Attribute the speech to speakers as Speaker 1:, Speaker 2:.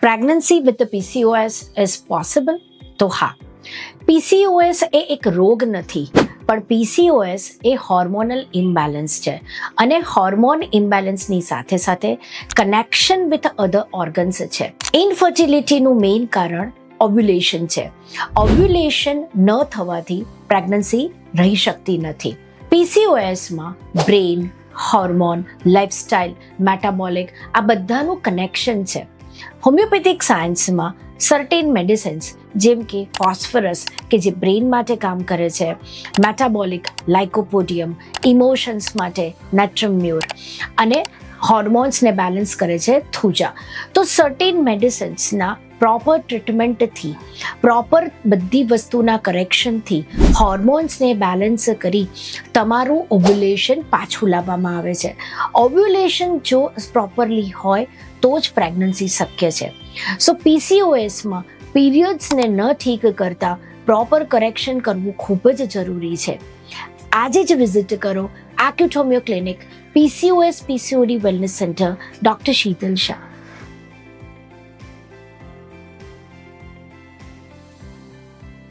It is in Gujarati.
Speaker 1: Pregnancy with PCOS is possible? તો હા, PCOS એ એક રોગ નથી, પણ PCOS એ હોર્મોનલ ઇમ્બેલેન્સ છે અને હોર્મોન ઇમ્બેલેન્સની સાથે સાથે કનેક્શન વિથ અધર ઓર્ગન્સ છે. ઇનફર્ટિલિટીનું મેઇન કારણ ઓવ્યુલેશન છે. ઓવ્યુલેશન ન થવાથી પ્રેગ્નન્સી રહી શકતી નથી. PCOSમાં બ્રેઇન, હોર્મોન, લાઇફસ્ટાઇલ, મેટાબોલિક આ બધાનું કનેક્શન છે. હોમિયોપેથિક સાયન્સમાં સર્ટેન મેડિસિન્સ જેમ કે ફોસ્ફરસ કે જે બ્રેઇન માટે કામ કરે છે, મેટાબોલિક લાઇકોપોડિયમ, ઇમોશન્સ માટે નાટ્રમ્યુર અને હોર્મોન્સને બેલેન્સ કરે છે થુજા. તો સર્ટેન મેડિસિન્સના પ્રોપર ટ્રીટમેન્ટથી, પ્રોપર બધી વસ્તુના કરેક્શનથી હોર્મોન્સને બેલેન્સ કરી તમારું ઓવ્યુલેશન પાછું લાવવામાં આવે છે. ઓવ્યુલેશન જો પ્રોપરલી હોય તો જ પ્રેગ્નન્સી શક્ય છે. સો PCOSમાં પીરિયડ્સને ન ઠીક કરતાં પ્રોપર કરેક્શન કરવું ખૂબ જ જરૂરી છે. આજે જ વિઝિટ કરો acute homeo clinic, PCOS PCOD wellness centre, doctor Sheetal Shah.